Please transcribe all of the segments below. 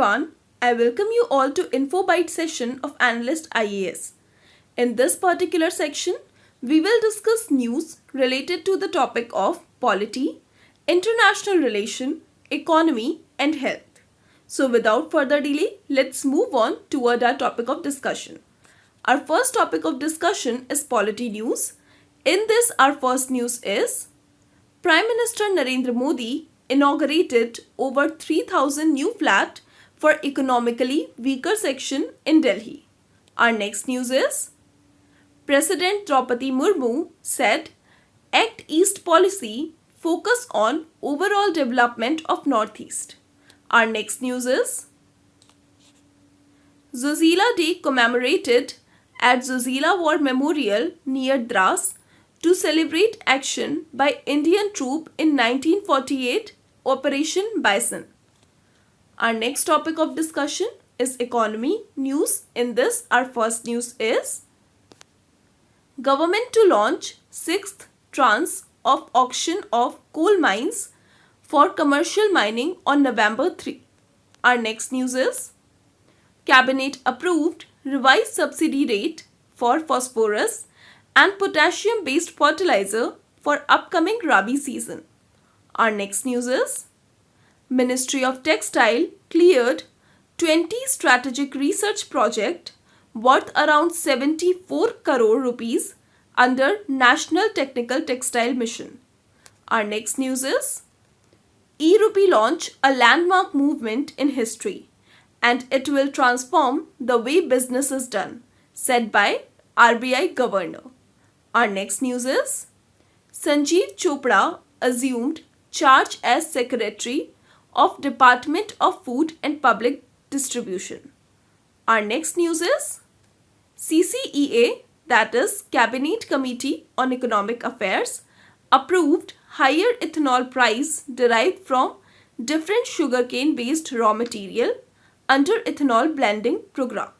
everyone, I welcome you all to Info Bytes session of Analyst IAS. In this particular section, we will discuss news related to the topic of polity, international relation, economy and health. So without further delay, let's move on toward our topic of discussion. Our first topic of discussion is polity news. In this, our first news is Prime Minister Narendra Modi inaugurated over 3,000 new flats for economically weaker section in Delhi. Our next news is President Draupadi Murmu said Act East policy focus on overall development of Northeast. Our next news is Zozila Day commemorated at Zozila War Memorial near Dras to celebrate action by Indian troop in 1948 Operation Bison. Our next topic of discussion is economy news. In this, our first news is Government to launch 6th tranche of auction of coal mines for commercial mining on November 3. Our next news is Cabinet approved revised subsidy rate for phosphorus and potassium-based fertilizer for upcoming Rabi season. Our next news is Ministry of Textile cleared 20 strategic research project worth around 74 crore rupees under National Technical Textile Mission. Our next news is E-Rupee launch a landmark movement in history and it will transform the way business is done, said by RBI Governor. Our next news is Sanjeev Chopra assumed charge as Secretary of Department of Food and Public Distribution. Our next news is CCEA, that is Cabinet Committee on Economic Affairs, approved higher ethanol price derived from different sugarcane based raw material under ethanol blending program.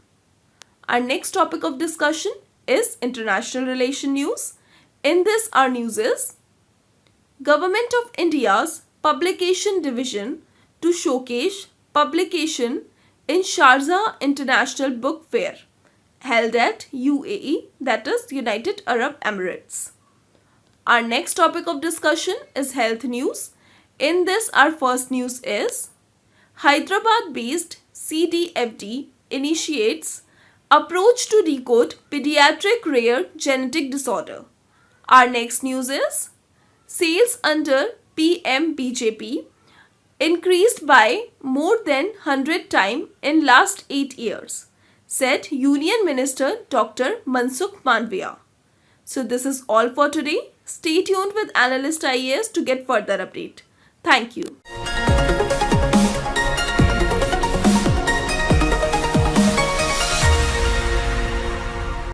Our next topic of discussion is international relation news. In this, our news is Government of India's Publication Division to showcase publication in Sharjah International Book Fair held at UAE, that is United Arab Emirates. Our next topic of discussion is health news. In this, our first news is Hyderabad-based CDFD initiates approach to decode pediatric rare genetic disorder. Our next news is sales under PMBJP increased by more than 100 times in last 8 years, said Union Minister Dr. Mansukh Mandviya. So this is all for today. Stay tuned with Analyst IAS to get further update. Thank you.